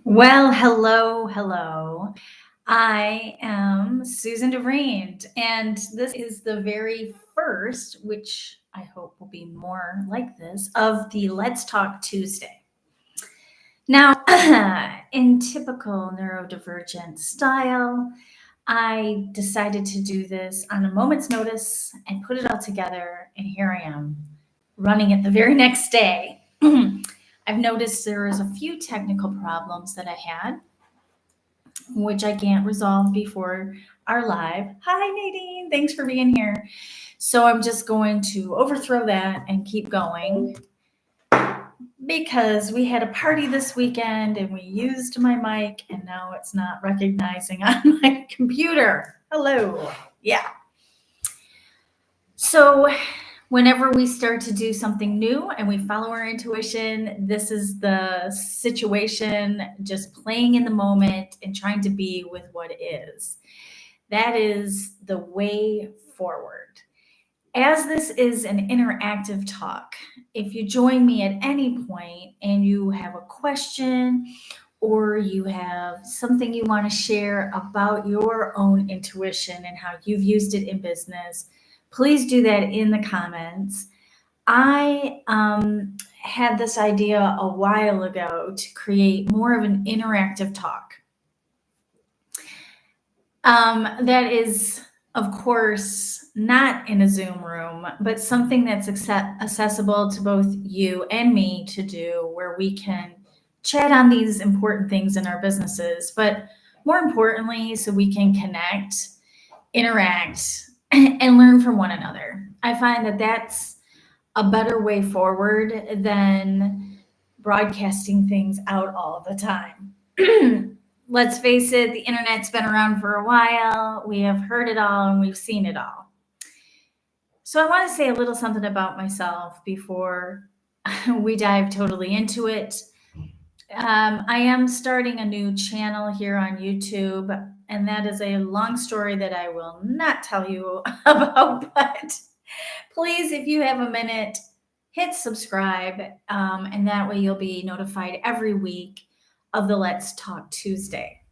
Well, hello. I am Susan de Vriend, and this is the very first, which I hope will be more like this, of the Let's Talk Tuesday. Now, in typical neurodivergent style, I decided to do this on a moment's notice and put it all together, and here I am running it the very next day. I've noticed there was a few technical problems that I had, which I can't resolve before our live. Hi, Nadine. Thanks for being here. So I'm just going to overthrow that and keep going because we had a party this weekend and we used my mic and now it's not recognizing on my computer. Hello. Yeah. So whenever we start to do something new and we follow our intuition, this is the situation, just playing in the moment and trying to be with what is. That is the way forward. As this is an interactive talk, if you join me at any point and you have a question or you have something you want to share about your own intuition and how you've used it in business, please do that in the comments. I had this idea a while ago to create more of an interactive talk. That is, of course, not in a Zoom room, but something that's accessible to both you and me to do, where we can chat on these important things in our businesses, but more importantly, so we can connect, interact, and learn from one another. I find that that's a better way forward than broadcasting things out all the time. Let's face it, the internet's been around for a while. We have heard it all and we've seen it all. So I want to say a little something about myself before we dive totally into it. I am starting a new channel here on YouTube, and that is a long story that I will not tell you about, but please, if you have a minute, hit subscribe, and that way you'll be notified every week of the Let's Talk Tuesday.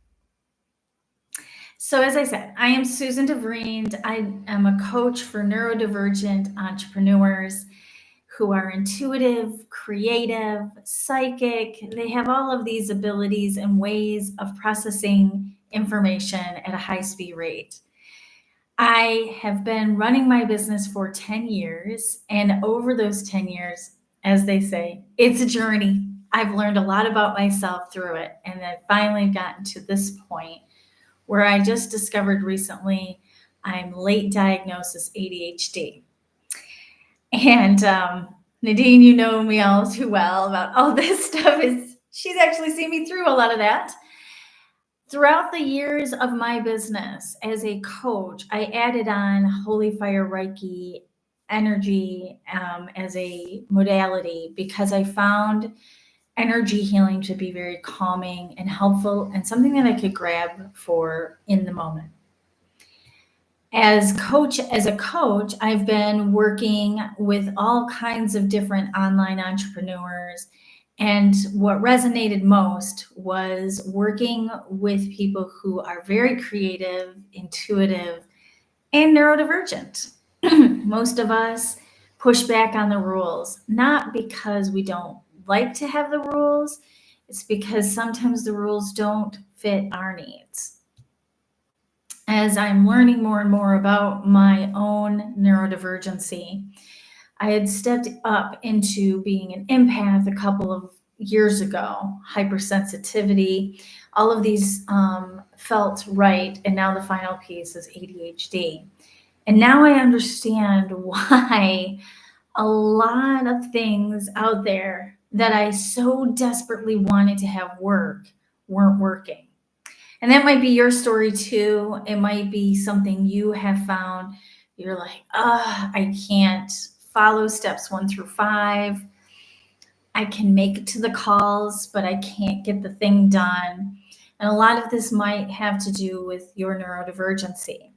So as I said, I am Susan de Vriend. I am a coach for neurodivergent entrepreneurs who are intuitive, creative, psychic. They have all of these abilities and ways of processing information at a high speed rate. I have been running my business for 10 years, and over those 10 years, as they say, it's a journey. I've learned a lot about myself through it, and I've finally gotten to this point where I just discovered recently I'm late diagnosis ADHD. And Nadine, you know me all too well about all this stuff. She's actually seen me through a lot of that. Throughout the years of my business as a coach, I added on Holy Fire Reiki energy as a modality because I found energy healing to be very calming and helpful and something that I could grab for in the moment. As a coach, I've been working with all kinds of different online entrepreneurs. And what resonated most was working with people who are very creative, intuitive, and neurodivergent. Most of us push back on the rules, not because we don't like to have the rules, it's because sometimes the rules don't fit our needs. As I'm learning more and more about my own neurodivergency, I had stepped up into being an empath a couple of years ago, hypersensitivity, all of these felt right. And now the final piece is ADHD. And now I understand why a lot of things out there that I so desperately wanted to have work weren't working. And that might be your story too. It might be something you have found. You're like, I can't follow steps 1 through 5. I can make it to the calls, but I can't get the thing done. And a lot of this might have to do with your neurodivergency.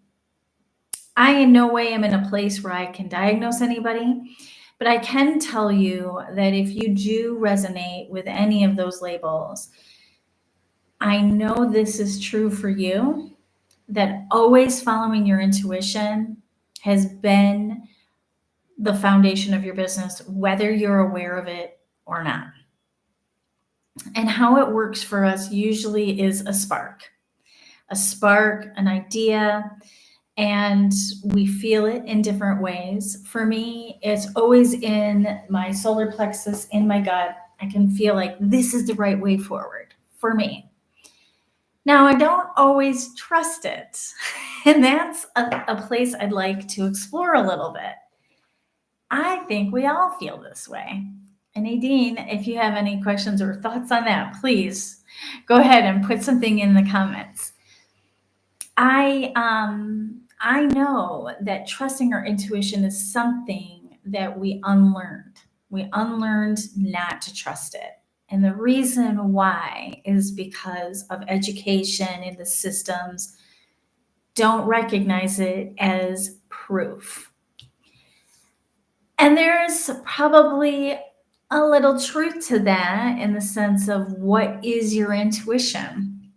I in no way am in a place where I can diagnose anybody, but I can tell you that if you do resonate with any of those labels, I know this is true for you, that always following your intuition has been the foundation of your business, whether you're aware of it or not. And how it works for us usually is a spark, an idea, and we feel it in different ways. For me, it's always in my solar plexus, in my gut. I can feel like this is the right way forward for me. Now, I don't always trust it, and that's a place I'd like to explore a little bit. I think we all feel this way. And Nadine, if you have any questions or thoughts on that, please go ahead and put something in the comments. I know that trusting our intuition is something that we unlearned. We unlearned not to trust it. And the reason why is because of education and the systems don't recognize it as proof. And there's probably a little truth to that in the sense of what is your intuition?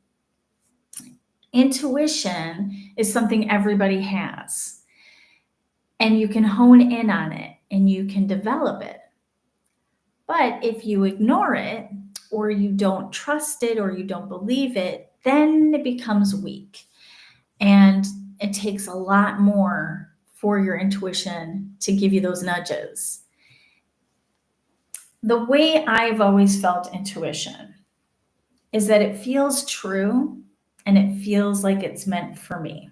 Intuition is something everybody has, and you can hone in on it and you can develop it. But if you ignore it, or you don't trust it, or you don't believe it, then it becomes weak. And it takes a lot more for your intuition to give you those nudges. The way I've always felt intuition is that it feels true and it feels like it's meant for me.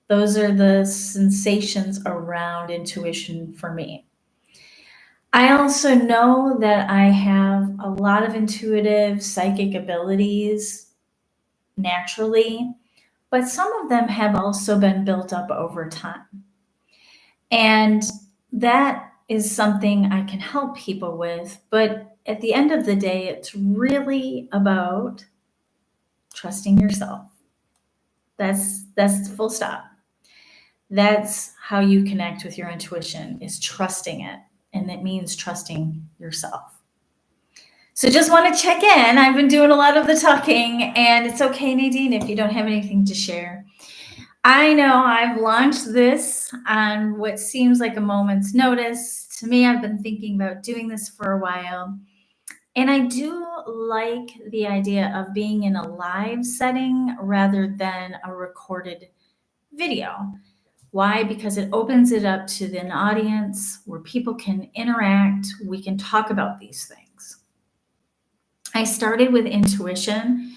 Those are the sensations around intuition for me. I also know that I have a lot of intuitive psychic abilities naturally, but some of them have also been built up over time. And that is something I can help people with. But at the end of the day, it's really about trusting yourself. That's full stop. That's how you connect with your intuition, is trusting it. And it means trusting yourself. So just want to check in. I've been doing a lot of the talking, and it's okay, Nadine, if you don't have anything to share. I know I've launched this on what seems like a moment's notice. To me, I've been thinking about doing this for a while. And I do like the idea of being in a live setting rather than a recorded video. Why? Because it opens it up to an audience where people can interact. We can talk about these things. I started with intuition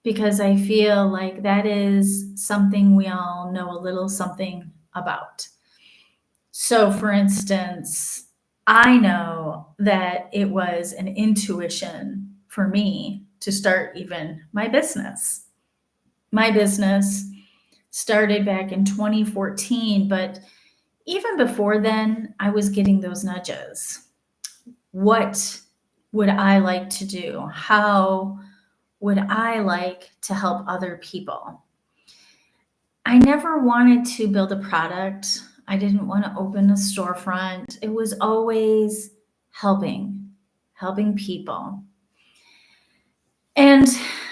because I feel like that is something we all know a little something about. So, for instance, I know that it was an intuition for me to start even my business. My business started back in 2014, but even before then, I was getting those nudges. What would I like to do? How would I like to help other people? I never wanted to build a product. I didn't want to open a storefront. It was always helping people. And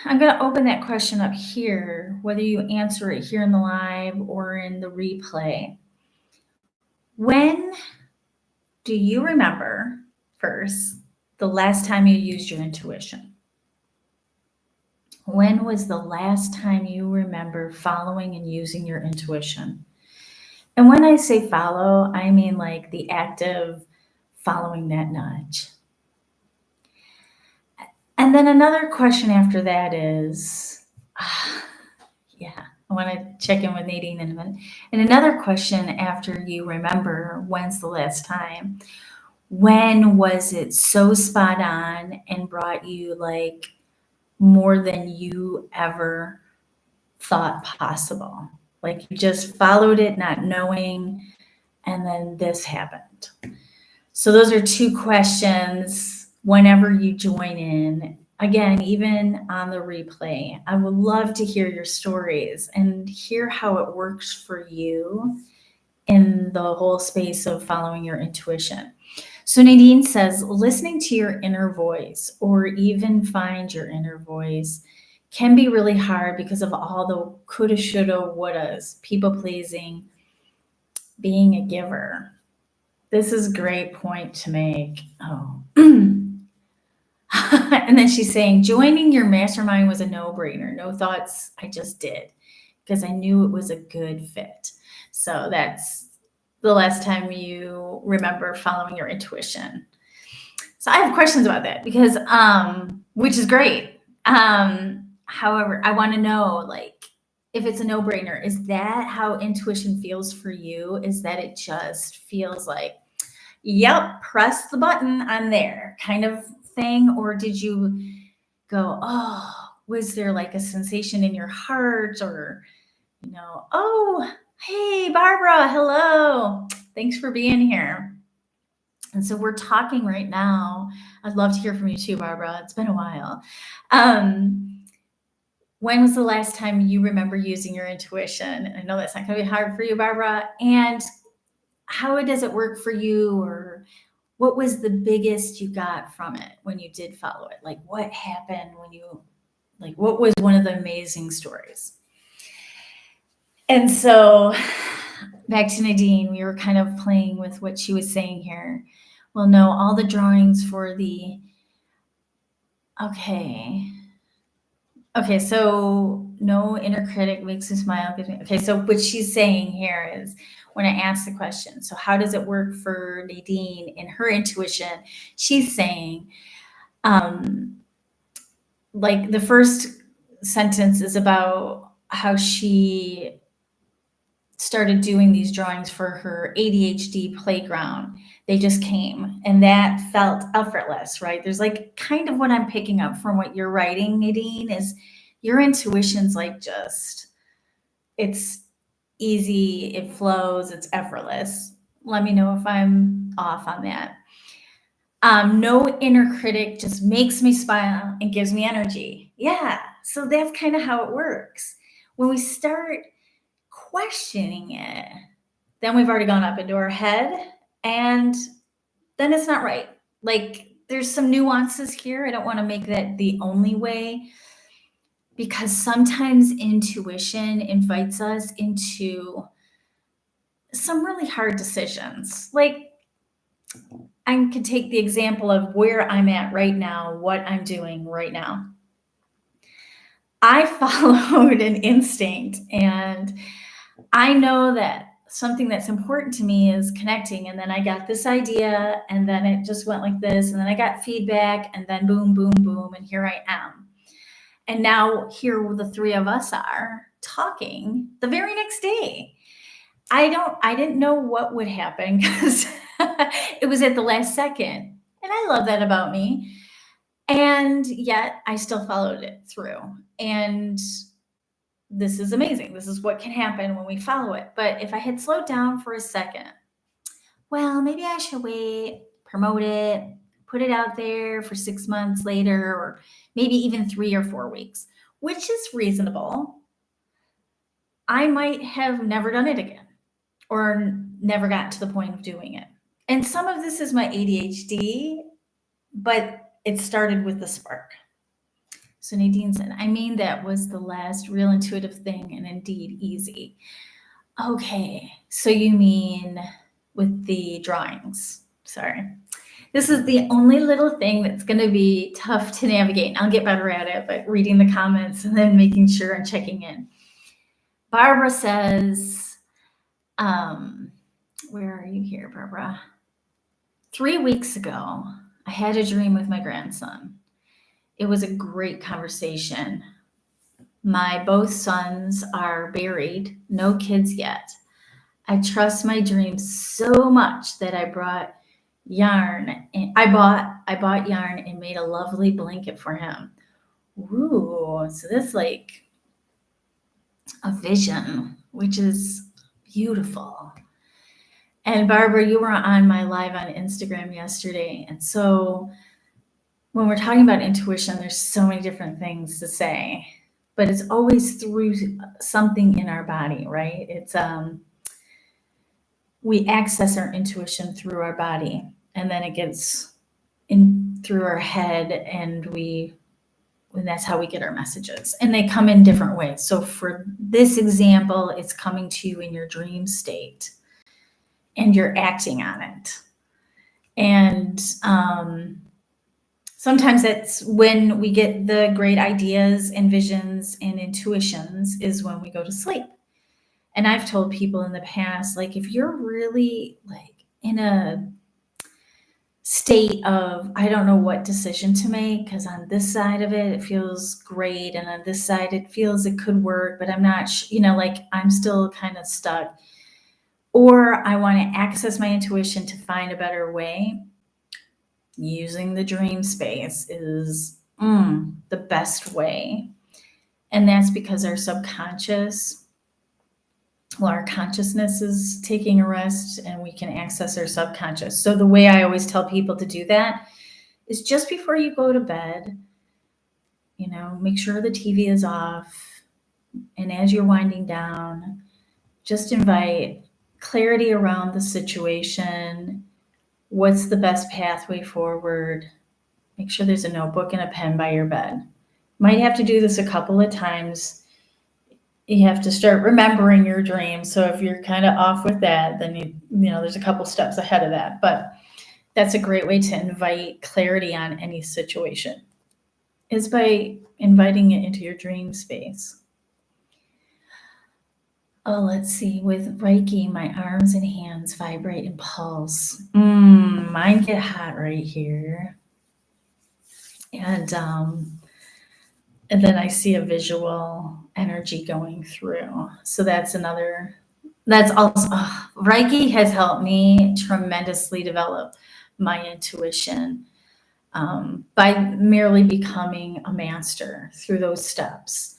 I'm going to open that question up here, whether you answer it here in the live or in the replay. When do you remember, first, the last time you used your intuition? When was the last time you remember following and using your intuition? And when I say follow, I mean like the act of following that nudge. And then another question after that is, I want to check in with Nadine in a minute. And another question after you remember, when's the last time? When was it so spot on and brought you like more than you ever thought possible? Like you just followed it, not knowing, and then this happened. So those are two questions whenever you join in. Again, even on the replay, I would love to hear your stories and hear how it works for you in the whole space of following your intuition. So Nadine says, listening to your inner voice or even find your inner voice can be really hard because of all the coulda, shoulda, wouldas, people pleasing, being a giver. This is a great point to make. Oh. And then she's saying, joining your mastermind was a no-brainer. No thoughts, I just did because I knew it was a good fit. So that's the last time you remember following your intuition. So I have questions about that because, which is great. However, I want to know, like, if it's a no-brainer, is that how intuition feels for you? Is that it just feels like, yep, press the button, I'm there kind of thing? Or did you go, oh, was there like a sensation in your heart or, oh, hey, Barbara, hello. Thanks for being here. And so we're talking right now. I'd love to hear from you too, Barbara. It's been a while. When was the last time you remember using your intuition? I know that's not going to be hard for you, Barbara. And how does it work for you? Or what was the biggest you got from it when you did follow it? Like what happened when you, like what was one of the amazing stories? And so back to Nadine, we were kind of playing with what she was saying here. Well, no, all the drawings for the, okay, so no inner critic makes you smile. Okay, so what she's saying here is when I ask the question, so how does it work for Nadine in her intuition? She's saying, like the first sentence is about how she started doing these drawings for her ADHD playground. They just came and that felt effortless, right? There's like kind of what I'm picking up from what you're writing, Nadine, is your intuition's like just, it's easy, it flows, it's effortless. Let me know if I'm off on that. No inner critic just makes me smile and gives me energy. Yeah, so that's kind of how it works. When we start questioning it, then we've already gone up into our head and then it's not right. Like there's some nuances here. I don't want to make that the only way because sometimes intuition invites us into some really hard decisions. Like I could take the example of where I'm at right now, what I'm doing right now. I followed an instinct and I know that something that's important to me is connecting. And then I got this idea and then it just went like this. And then I got feedback and then boom, boom, boom. And here I am. And now here the three of us are talking the very next day. I didn't know what would happen because it was at the last second. And I love that about me. And yet I still followed it through. And this is amazing. This is what can happen when we follow it. But if I had slowed down for a second, well, maybe I should wait, promote it, put it out there for 6 months later, or maybe even 3 or 4 weeks, which is reasonable. I might have never done it again or never got to the point of doing it. And some of this is my ADHD, but it started with the spark. So Nadine said, I mean, that was the last real intuitive thing and indeed easy. Okay, so you mean with the drawings. Sorry. This is the only little thing that's going to be tough to navigate. And I'll get better at it, but reading the comments and then making sure and checking in. Barbara says, where are you here, Barbara? 3 weeks ago, I had a dream with my grandson. It was a great conversation. My both sons are buried, no kids yet. I trust my dreams so much that I brought yarn and I bought yarn and made a lovely blanket for him. Ooh, so that's like a vision, which is beautiful. And Barbara, you were on my live on Instagram yesterday. And so when we're talking about intuition, there's so many different things to say, but it's always through something in our body, right? It's, we access our intuition through our body and then it gets in through our head and we And that's how we get our messages. And they come in different ways. So for this example, it's coming to you in your dream state and you're acting on it. And sometimes that's when we get the great ideas and visions and intuitions, is when we go to sleep. And I've told people in the past, like, if you're really like in a state of, I don't know what decision to make, because on this side of it feels great, and on this side it feels it could work, but I'm not, like I'm still kind of stuck. Or I want to access my intuition to find a better way. Using the dream space is the best way. And that's because our subconscious, our consciousness is taking a rest, and we can access our subconscious. So the way I always tell people to do that is just before you go to bed, make sure the TV is off. And as you're winding down, just invite clarity around the situation. What's the best pathway forward? Make sure there's a notebook and a pen by your bed. Might have to do this a couple of times. You have to start remembering your dreams. So if you're kind of off with that, then there's a couple steps ahead of that. But that's a great way to invite clarity on any situation, is by inviting it into your dream space. Oh, let's see. With Reiki, my arms and hands vibrate and pulse. Mine get hot right here. And then I see a visual energy going through. So that's also, Reiki has helped me tremendously develop my intuition by merely becoming a master through those steps,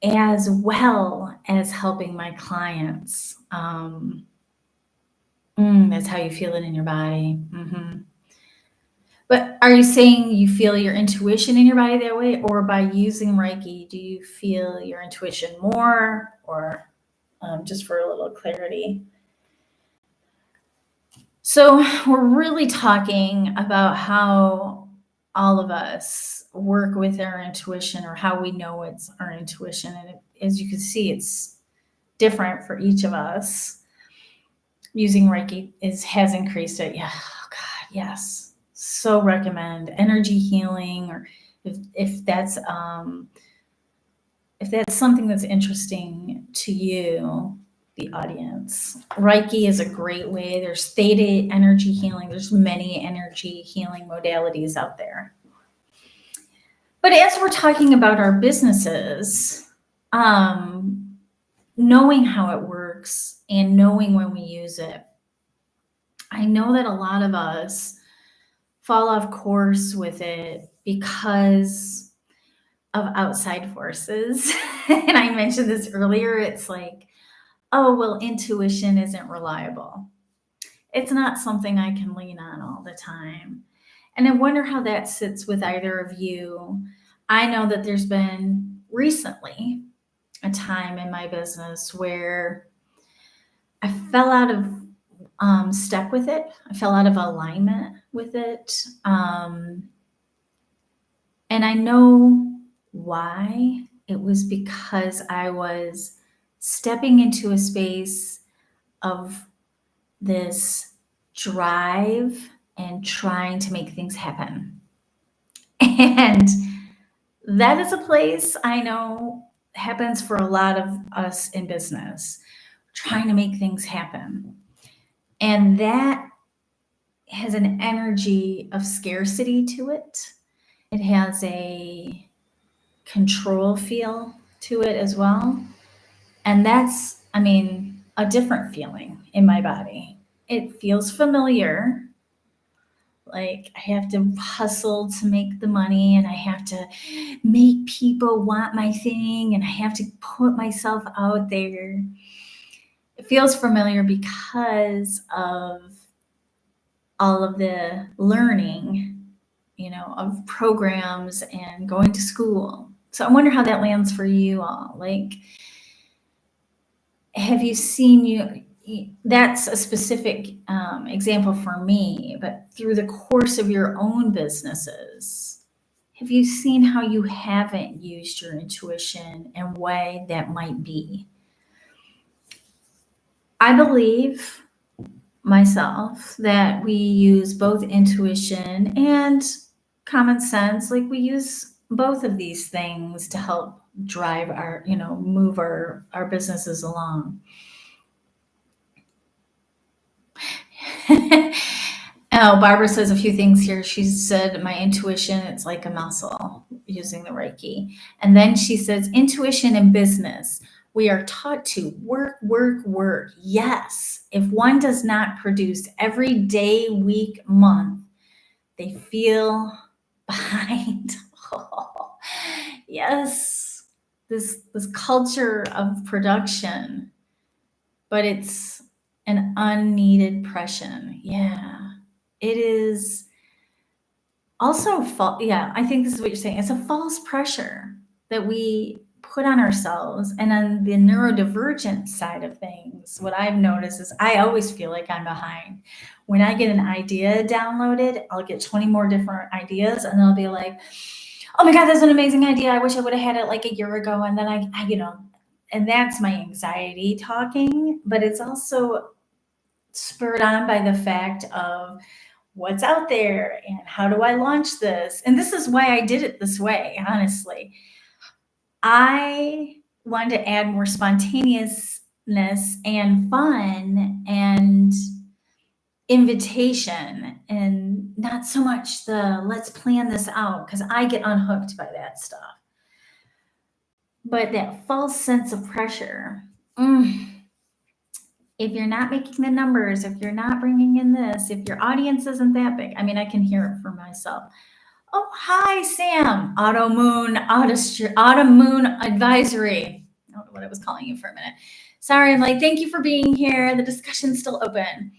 as well as helping my clients. That's how you feel it in your body. But are you saying you feel your intuition in your body that way, or by using Reiki, do you feel your intuition more, or just for a little clarity? So we're really talking about how all of us work with our intuition, or how we know it's our intuition. And as you can see, it's different for each of us. Using Reiki has increased it. Yeah. Oh God, yes. So recommend energy healing, or if that's something that's interesting to you, the audience. Reiki is a great way. There's theta energy healing. There's many energy healing modalities out there. But as we're talking about our businesses, knowing how it works and knowing when we use it, I know that a lot of us fall off course with it because of outside forces. And I mentioned this earlier. It's like, oh, well, intuition isn't reliable. It's not something I can lean on all the time. And I wonder how that sits with either of you. I know that there's been recently a time in my business where I fell out of step with it. I fell out of alignment with it. And I know why. It was because I was stepping into a space of this drive and trying to make things happen. And that is a place I know happens for a lot of us in business, trying to make things happen. And that has an energy of scarcity to it. It has a control feel to it as well. And that's, a different feeling in my body. It feels familiar. Like I have to hustle to make the money, and I have to make people want my thing, and I have to put myself out there. It feels familiar because of all of the learning, of programs and going to school. So I wonder how that lands for you all. Like, have you seen that's a specific example for me, but through the course of your own businesses, Have you seen how you haven't used your intuition and why that might be? I believe myself that we use both intuition and common sense. Like we use both of these things to help drive our, move our businesses along. Oh, Barbara says a few things here. She said, my intuition, it's like a muscle using the Reiki. And then she says, intuition in business. We are taught to work, work, work. Yes. If one does not produce every day, week, month, they feel behind. Oh, yes. This culture of production, but it's an unneeded pressure. Yeah. It is also yeah, I think this is what you're saying. It's a false pressure that we put on ourselves. And on the neurodivergent side of things, what I've noticed is I always feel like I'm behind. When I get an idea downloaded, I'll get 20 more different ideas and I'll be like, oh my God, that's an amazing idea. I wish I would have had it like a year ago. And then I and that's my anxiety talking, but it's also spurred on by the fact of what's out there and how do I launch this? And this is why I did it this way, honestly. I wanted to add more spontaneousness and fun and invitation and not so much the let's plan this out, because I get unhooked by that stuff. But that false sense of pressure. If you're not making the numbers, if you're not bringing in this, if your audience isn't that big, I mean, I can hear it for myself. Oh, hi, Sam. Autumn Moon Advisory. I don't know what I was calling you for a minute. Sorry, I'm like, thank you for being here. The discussion's still open.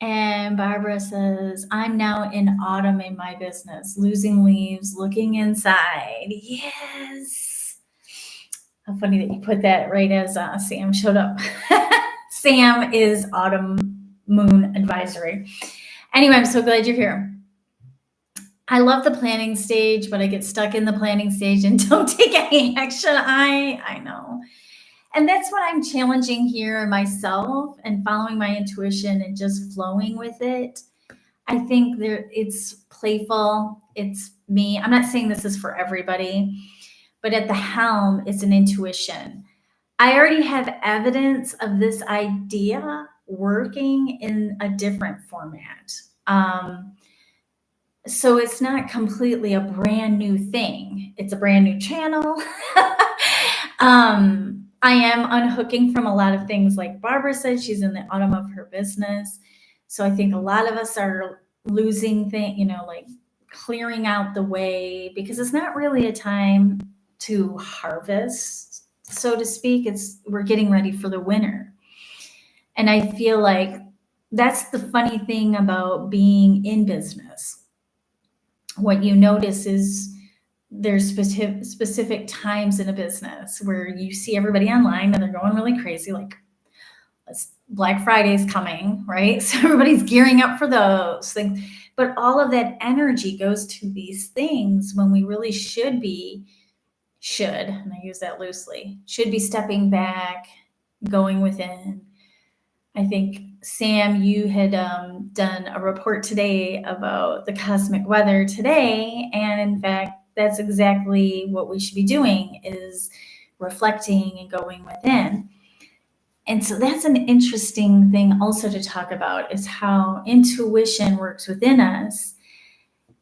And Barbara says, I'm now in autumn in my business, losing leaves, looking inside. Yes. How funny that you put that right as Sam showed up. Sam is Autumn Moon Advisory. Anyway, I'm so glad you're here. I love the planning stage, but I get stuck in the planning stage and don't take any action. I know. And that's what I'm challenging here myself and following my intuition and just flowing with it. I think it's playful. It's me. I'm not saying this is for everybody, but at the helm, it's an intuition. I already have evidence of this idea working in a different format. So it's not completely a brand new thing. It's a brand new channel. I am unhooking from a lot of things. Like Barbara said, she's in the autumn of her business. So I think a lot of us are losing things, like clearing out the way, because it's not really a time to harvest, so to speak. We're getting ready for the winter. And I feel like that's the funny thing about being in business. What you notice is there's specific times in a business where you see everybody online and they're going really crazy, like Black Friday's coming, right? So everybody's gearing up for those things. But all of that energy goes to these things when we really and I use that loosely, should be stepping back, going within. I think, Sam, you had done a report today about the cosmic weather today. And in fact, that's exactly what we should be doing, is reflecting and going within. And so that's an interesting thing also to talk about, is how intuition works within us.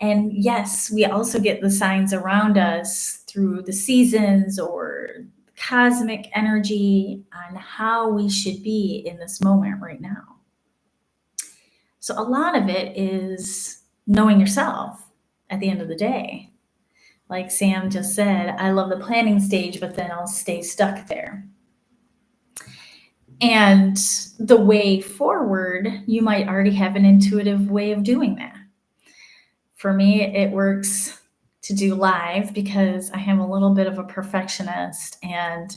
And yes, we also get the signs around us through the seasons or cosmic energy on how we should be in this moment right now. So a lot of it is knowing yourself at the end of the day. Like Sam just said, I love the planning stage, but then I'll stay stuck there. And the way forward, you might already have an intuitive way of doing that. For me, it works to do live because I am a little bit of a perfectionist and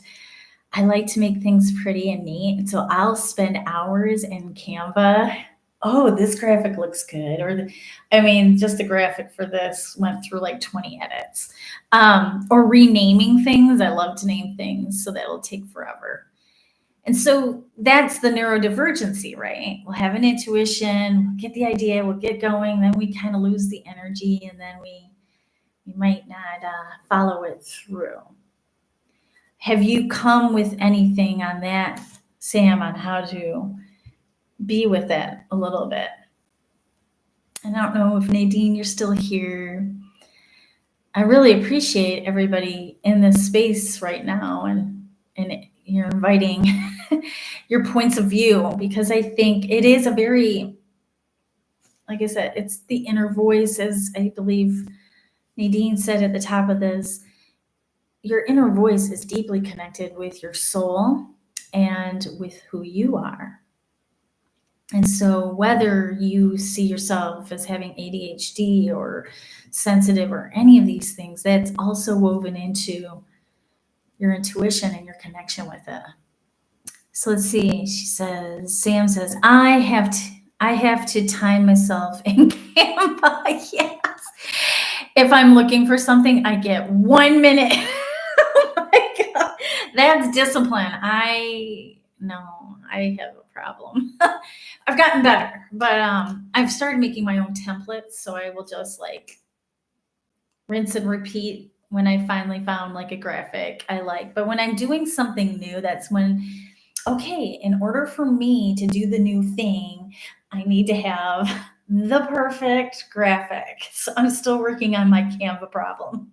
I like to make things pretty and neat. So I'll spend hours in Canva oh, this graphic looks good. Just the graphic for this went through like 20 edits. Or renaming things. I love to name things, so that'll take forever. And so that's the neurodivergency, right? We'll have an intuition, we'll get the idea, we'll get going, then we kind of lose the energy, and then we might not follow it through. Have you come with anything on that, Sam, on how to be with it a little bit? And I don't know if Nadine, you're still here. I really appreciate everybody in this space right now, and you're inviting your points of view, because I think it is a very, like I said, it's the inner voice, as I believe Nadine said at the top of this. Your inner voice is deeply connected with your soul and with who you are. And so whether you see yourself as having ADHD or sensitive or any of these things, that's also woven into your intuition and your connection with it. So let's see. Sam says, I have to time myself in Canva. Yes. If I'm looking for something, I get 1 minute. Oh my God. That's discipline. I have a problem. I've gotten better, but I've started making my own templates. So I will just like rinse and repeat when I finally found like a graphic I like. But when I'm doing something new, that's when, okay, in order for me to do the new thing, I need to have the perfect graphic. So I'm still working on my Canva problem.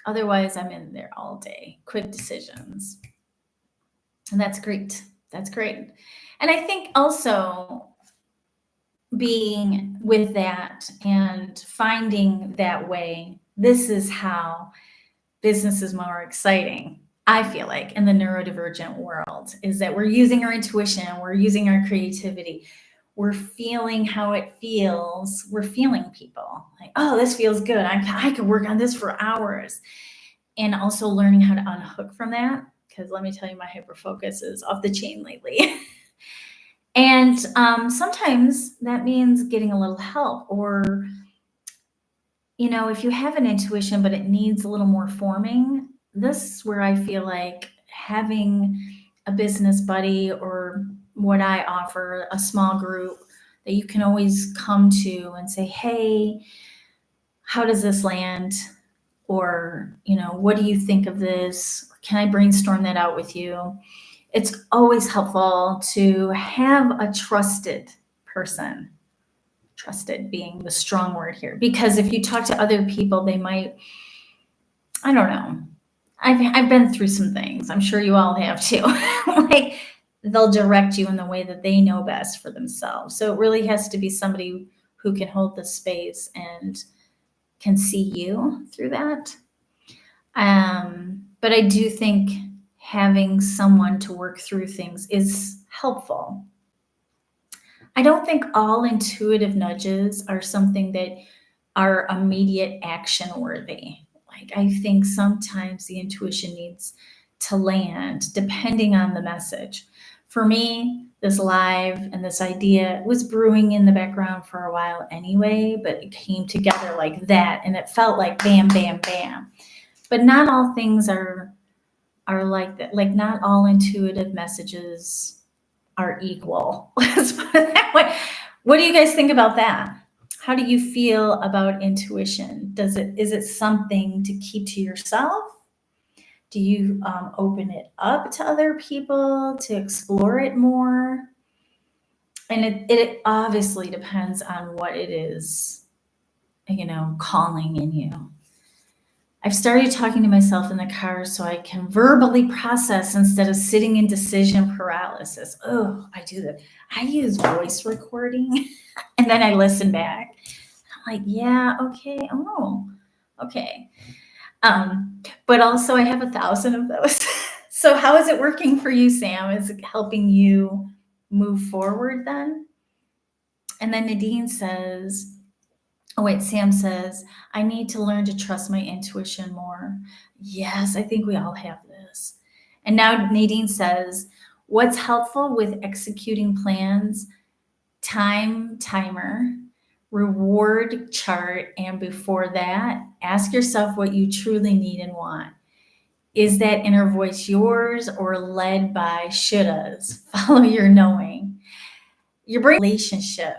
Otherwise, I'm in there all day. Quick decisions. And that's great. That's great. And I think also being with that and finding that way, this is how business is more exciting. I feel like in the neurodivergent world is that we're using our intuition, we're using our creativity, we're feeling how it feels. We're feeling people like, oh, this feels good. I could work on this for hours. And also learning how to unhook from that. Because let me tell you, my hyperfocus is off the chain lately. And sometimes that means getting a little help, or, if you have an intuition, but it needs a little more forming, this is where I feel like having a business buddy, or what I offer, a small group that you can always come to and say, hey, how does this land? Or, what do you think of this? Can I brainstorm that out with you? It's always helpful to have a trusted person, trusted being the strong word here, because if you talk to other people, they might, I don't know. I've been through some things. I'm sure you all have too. Like they'll direct you in the way that they know best for themselves. So it really has to be somebody who can hold the space and can see you through that. But I do think having someone to work through things is helpful. I don't think all intuitive nudges are something that are immediate action worthy. Like I think sometimes the intuition needs to land depending on the message. For me, this live and this idea was brewing in the background for a while anyway, but it came together like that, and it felt like bam, bam, bam. But not all things are like that. Like not all intuitive messages are equal. Let's put it that way. What do you guys think about that? How do you feel about intuition? Is it something to keep to yourself? Do you open it up to other people to explore it more? And it obviously depends on what it is, calling in you. I've started talking to myself in the car so I can verbally process instead of sitting in decision paralysis. Oh, I do that. I use voice recording and then I listen back. I'm like, yeah, okay. Oh, okay. But also I have 1,000 of those. So how is it working for you, Sam? Is it helping you move forward then? And then Sam says, I need to learn to trust my intuition more. Yes, I think we all have this. And now Nadine says, What's helpful with executing plans? Timer, reward chart, and before that, ask yourself what you truly need and want. Is that inner voice yours or led by shouldas? Follow your knowing. Your brain relationship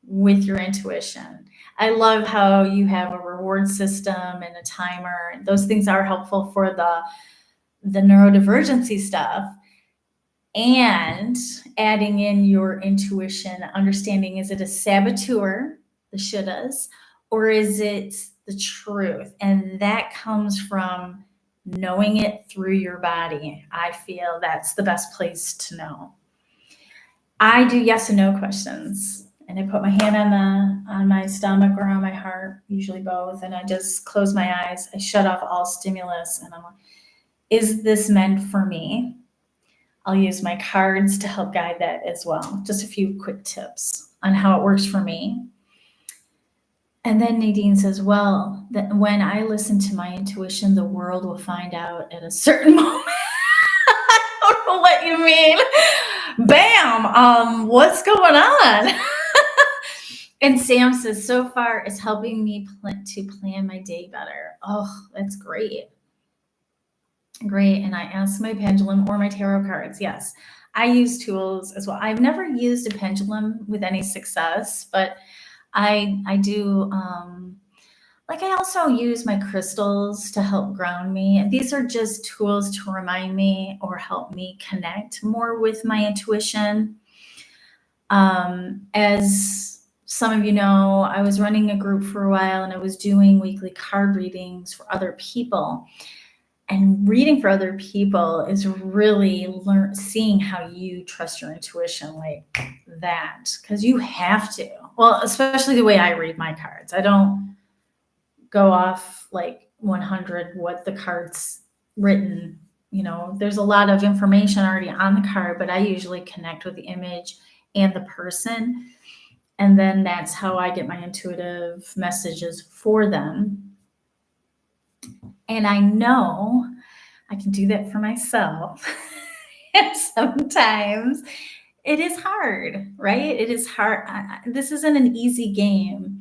with your intuition. I love how you have a reward system and a timer. Those things are helpful for the neurodivergency stuff. And adding in your intuition, understanding, is it a saboteur, the shouldas, or is it the truth? And that comes from knowing it through your body. I feel that's the best place to know. I do yes and no questions, and I put my hand on my stomach or on my heart, usually both, and I just close my eyes. I shut off all stimulus, and I'm like, is this meant for me? I'll use my cards to help guide that as well. Just a few quick tips on how it works for me. And then Nadine says, well, that when I listen to my intuition, the world will find out at a certain moment. I don't know what you mean. Bam! What's going on? And Sam says, so far it's helping me to plan my day better. Oh, that's great. Great. And I ask my pendulum or my tarot cards. Yes, I use tools as well. I've never used a pendulum with any success, but I do, like I also use my crystals to help ground me. These are just tools to remind me or help me connect more with my intuition. As some of you know, I was running a group for a while and I was doing weekly card readings for other people. And reading for other people is really seeing how you trust your intuition like that, because you have to. Well, especially the way I read my cards. I don't go off like 100 what the card's written. You know, there's a lot of information already on the card, but I usually connect with the image and the person. And then that's how I get my intuitive messages for them. And I know I can do that for myself. And sometimes it is hard, right? It is hard. This isn't an easy game,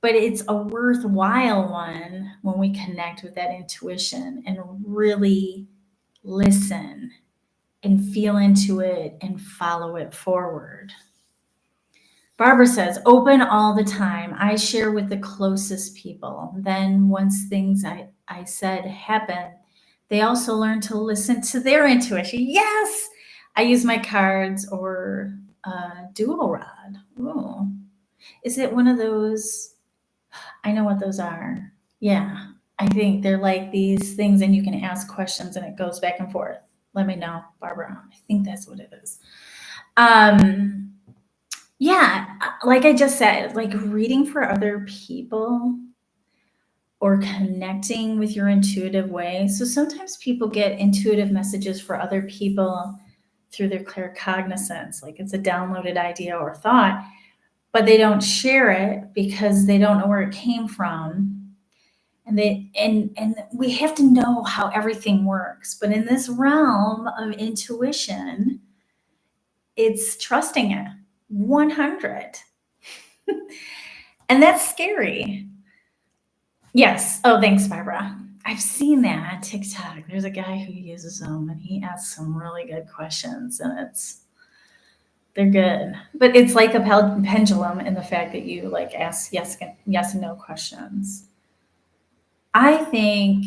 but it's a worthwhile one when we connect with that intuition and really listen and feel into it and follow it forward. Barbara says, open all the time. I share with the closest people. Then once things I said happen, they also learn to listen to their intuition. Yes, I use my cards or dual rod. Ooh. Is it one of those? I know what those are. Yeah, I think they're like these things and you can ask questions and it goes back and forth. Let me know, Barbara. I think that's what it is. Yeah, like I just said, like reading for other people or connecting with your intuitive way. So sometimes people get intuitive messages for other people through their claircognizance, like it's a downloaded idea or thought, but they don't share it because they don't know where it came from. And we have to know how everything works. But in this realm of intuition, it's trusting it 100. And that's scary. Yes. Oh, thanks, Barbara. I've seen that on TikTok. There's a guy who uses them and he asks some really good questions and they're good. But it's like a pendulum in the fact that you like ask yes and no questions. I think,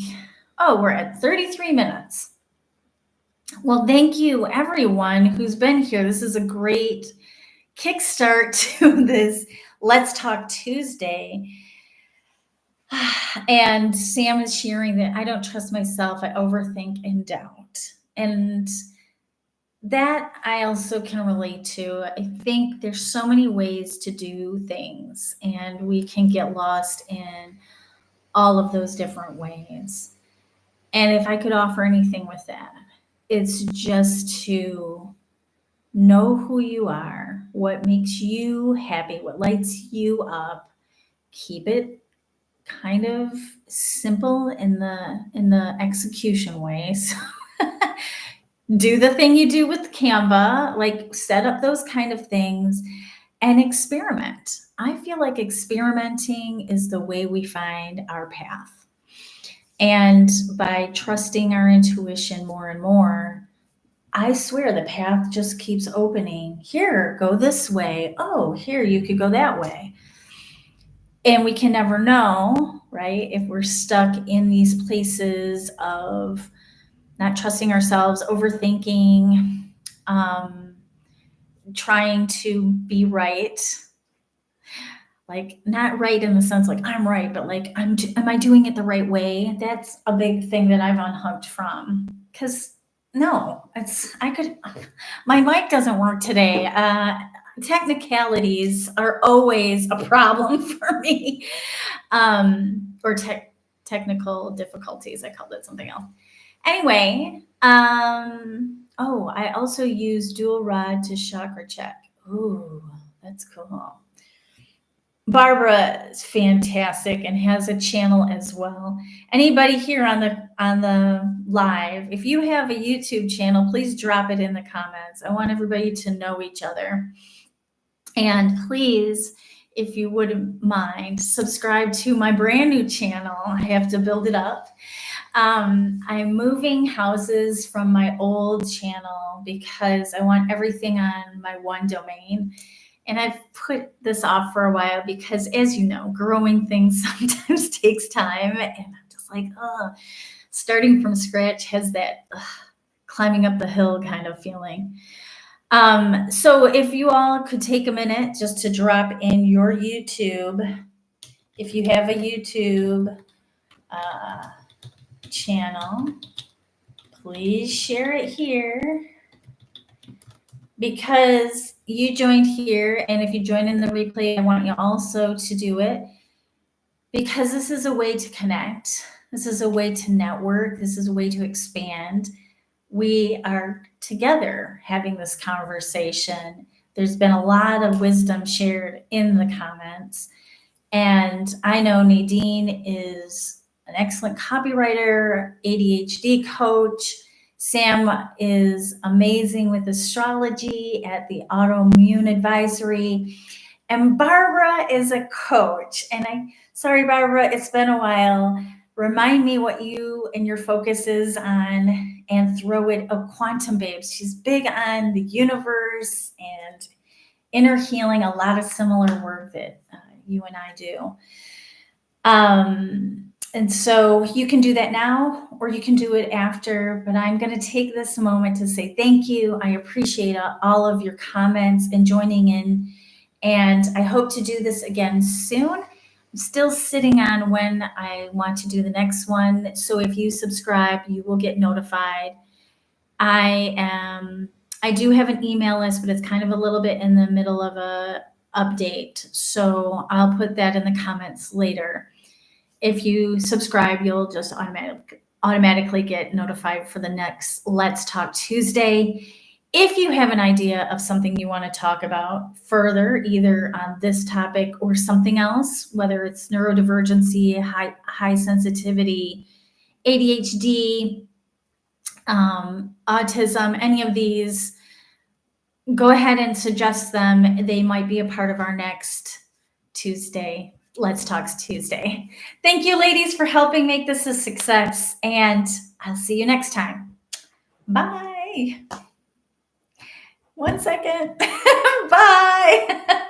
we're at 33 minutes. Well, thank you everyone who's been here. This is a great kickstart to this Let's Talk Tuesday. And Sam is sharing that I don't trust myself. I overthink and doubt. And that I also can relate to. I think there's so many ways to do things, and we can get lost in all of those different ways. And if I could offer anything with that, it's just to know who you are, what makes you happy, what lights you up, keep it kind of simple in the execution way. So do the thing you do with Canva, like set up those kind of things and experiment. I feel like experimenting is the way we find our path. And by trusting our intuition more and more, I swear the path just keeps opening. Here, go this way. Oh, here, you could go that way. And we can never know, right? If we're stuck in these places of not trusting ourselves, overthinking, trying to be right. Like not right in the sense like I'm right, but like am I doing it the right way? That's a big thing that I've unhooked from. Because no, my mic doesn't work today. Technicalities are always a problem for me, or technical difficulties. I called it something else. Anyway, oh, I also use dual rod to chakra check. Ooh, that's cool. Barbara is fantastic and has a channel as well. Anybody here on the live, if you have a YouTube channel, please drop it in the comments. I want everybody to know each other. And please, if you wouldn't mind, subscribe to my brand new channel. I have to build it up. I'm moving houses from my old channel because I want everything on my one domain. And I've put this off for a while because, as you know, growing things sometimes takes time. And I'm just like, starting from scratch has that climbing up the hill kind of feeling. So if you all could take a minute just to drop in your YouTube, if you have a YouTube channel, please share it here. Because you joined here, and if you join in the replay, I want you also to do it because this is a way to connect. This is a way to network. This is a way to expand. We are together having this conversation. There's been a lot of wisdom shared in the comments. And I know Nadine is an excellent copywriter, ADHD coach. Sam is amazing with astrology at the Autoimmune Advisory. And Barbara is a coach. And sorry, Barbara, it's been a while. Remind me what you and your focus is on and throw it a Quantum Babes. She's big on the universe and inner healing, a lot of similar work that you and I do. And so you can do that now or you can do it after, but I'm going to take this moment to say thank you. I appreciate all of your comments and joining in. And I hope to do this again soon. I'm still sitting on when I want to do the next one. So if you subscribe, you will get notified. I do have an email list, but it's kind of a little bit in the middle of a update. So I'll put that in the comments later. If you subscribe, you'll just automatically get notified for the next Let's Talk Tuesday. If you have an idea of something you want to talk about further, either on this topic or something else, whether it's neurodivergency, high sensitivity, ADHD, autism, any of these, go ahead and suggest them. They might be a part of our next Tuesday, Let's Talks Tuesday. Thank you, ladies, for helping make this a success, and I'll see you next time. Bye. 1 second. Bye.